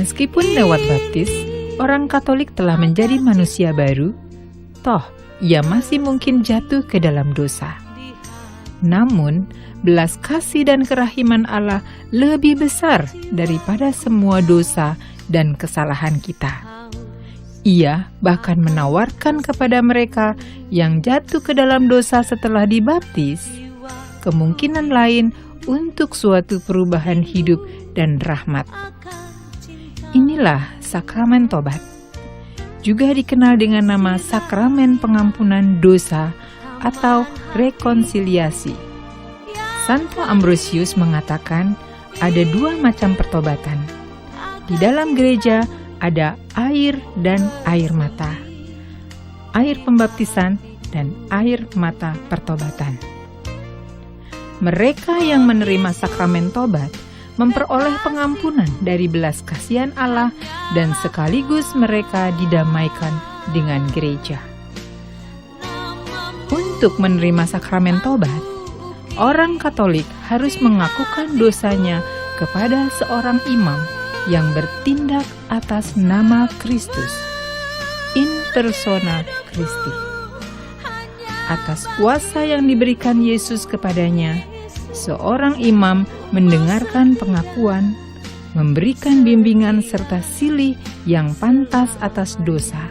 Meskipun lewat baptis, orang Katolik telah menjadi manusia baru, toh ia masih mungkin jatuh ke dalam dosa. Namun, belas kasih dan kerahiman Allah lebih besar daripada semua dosa dan kesalahan kita. Ia bahkan menawarkan kepada mereka yang jatuh ke dalam dosa setelah dibaptis, kemungkinan lain untuk suatu perubahan hidup dan rahmat. Inilah sakramen tobat, juga dikenal dengan nama sakramen pengampunan dosa atau rekonsiliasi. Santo Ambrosius mengatakan ada dua macam pertobatan. Di dalam gereja ada air dan air mata, air pembaptisan dan air mata pertobatan. Mereka yang menerima sakramen tobat memperoleh pengampunan dari belas kasihan Allah dan sekaligus mereka didamaikan dengan gereja. Untuk menerima sakramen tobat, orang Katolik harus mengakukan dosanya kepada seorang imam yang bertindak atas nama Kristus, in persona Christi. Atas kuasa yang diberikan Yesus kepadanya, seorang imam mendengarkan pengakuan, memberikan bimbingan serta silih yang pantas atas dosa,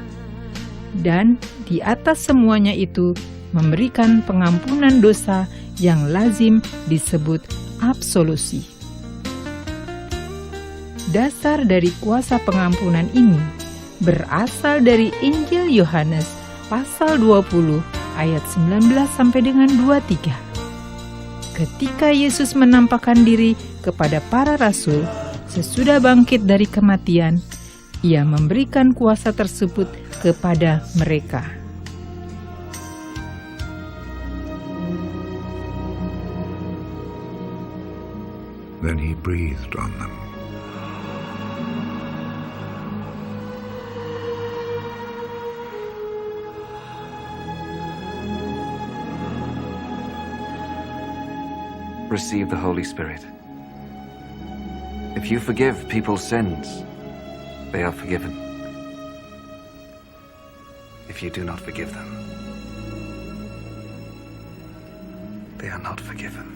dan di atas semuanya itu memberikan pengampunan dosa yang lazim disebut absolusi. Dasar dari kuasa pengampunan ini berasal dari Injil Yohanes pasal 20 ayat 19 sampai dengan 23. Ketika Yesus menampakkan diri kepada para rasul sesudah bangkit dari kematian, Ia memberikan kuasa tersebut kepada mereka. Then he breathed on them. Receive the Holy Spirit. If you forgive people's sins, they are forgiven. If you do not forgive them, they are not forgiven.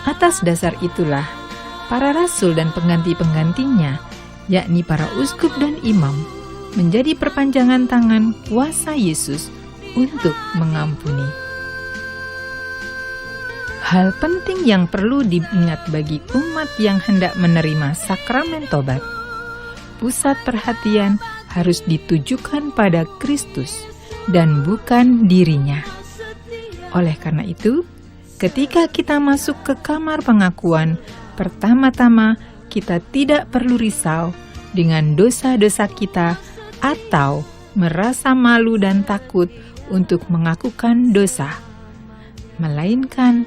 Atas dasar itulah, para rasul dan pengganti-penggantinya, yakni para uskup dan imam, menjadi perpanjangan tangan kuasa Yesus untuk mengampuni. Hal penting yang perlu diingat bagi umat yang hendak menerima sakramen tobat, pusat perhatian harus ditujukan pada Kristus dan bukan dirinya. Oleh karena itu, ketika kita masuk ke kamar pengakuan, pertama-tama kita tidak perlu risau dengan dosa-dosa kita atau merasa malu dan takut untuk mengakukan dosa, melainkan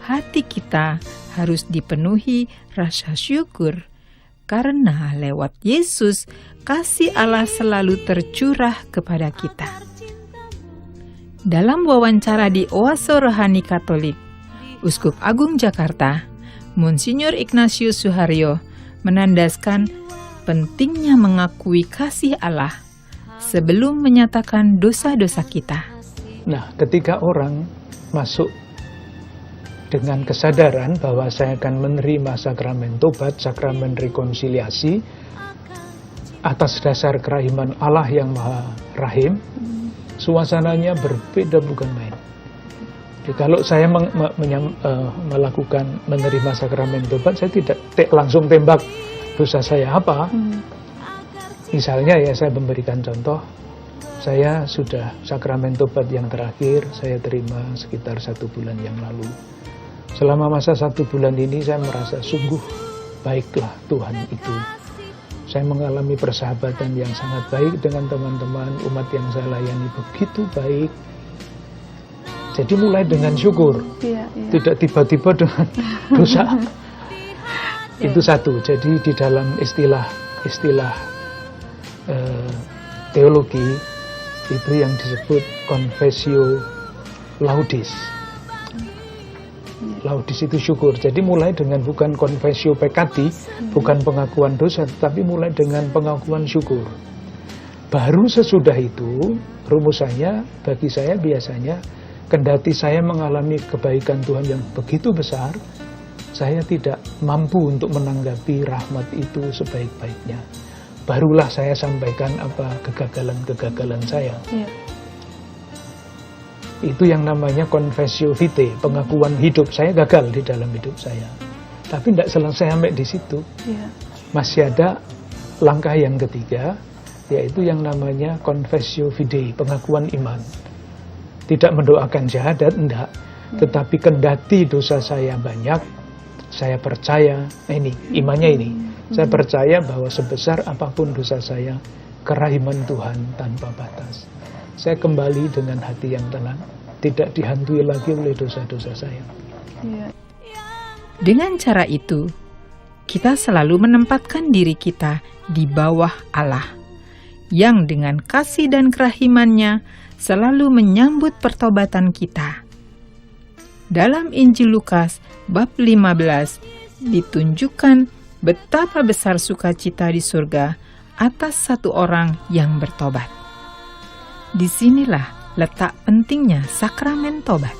hati kita harus dipenuhi rasa syukur karena lewat Yesus kasih Allah selalu tercurah kepada kita. Dalam wawancara di Oase Rohani Katolik, Uskup Agung Jakarta, Monsinyur Ignatius Suharyo menandaskan pentingnya mengakui kasih Allah sebelum menyatakan dosa-dosa kita. Nah, ketika orang masuk dengan kesadaran bahwa saya akan menerima sakramen tobat, sakramen rekonsiliasi, atas dasar kerahiman Allah yang Maha Rahim, suasananya berbeda bukan main. Jadi, kalau saya melakukan menerima sakramen tobat, saya tidak langsung tembak dosa saya apa. Misalnya ya, saya memberikan contoh, saya sudah sakramen tobat yang terakhir, saya terima sekitar 1 bulan yang lalu. Selama masa 1 bulan ini saya merasa sungguh baiklah Tuhan itu. Saya mengalami persahabatan yang sangat baik dengan teman-teman, umat yang saya layani begitu baik. Jadi mulai dengan syukur, tidak tiba-tiba dengan dosa. Itu satu. Jadi di dalam istilah teologi itu yang disebut confessio laudis. laudis itu syukur. Jadi mulai dengan bukan confessio peccati, bukan pengakuan dosa, tapi mulai dengan pengakuan syukur. Baru sesudah itu, rumusannya bagi saya biasanya, kendati saya mengalami kebaikan Tuhan yang begitu besar, saya tidak mampu untuk menanggapi rahmat itu sebaik-baiknya. Barulah saya sampaikan apa kegagalan-kegagalan saya. Ya. Itu yang namanya confessio vitae, pengakuan hidup. Saya gagal di dalam hidup saya. Tapi tidak selesai sampai di situ. Ya. Masih ada langkah yang ketiga, yaitu yang namanya confessio fidei, pengakuan iman. Tidak mendoakan syahadat, enggak. Tetapi kendati dosa saya banyak, saya percaya, ini imannya ini. Saya percaya bahwa sebesar apapun dosa saya, kerahiman Tuhan tanpa batas. Saya kembali dengan hati yang tenang, tidak dihantui lagi oleh dosa-dosa saya. Ya. Dengan cara itu, kita selalu menempatkan diri kita di bawah Allah, yang dengan kasih dan kerahimannya selalu menyambut pertobatan kita. Dalam Injil Lukas bab 15 ditunjukkan betapa besar sukacita di surga atas satu orang yang bertobat. Disinilah letak pentingnya sakramen tobat.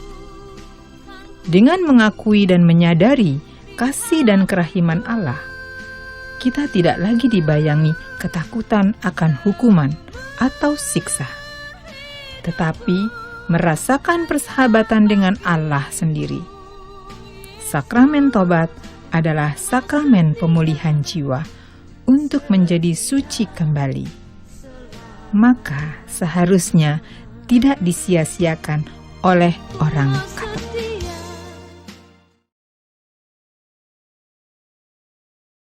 Dengan mengakui dan menyadari kasih dan kerahiman Allah, kita tidak lagi dibayangi ketakutan akan hukuman atau siksa, tetapi merasakan persahabatan dengan Allah sendiri. Sakramen tobat adalah sakramen pemulihan jiwa untuk menjadi suci kembali. Maka seharusnya tidak disia-siakan oleh orang kafir.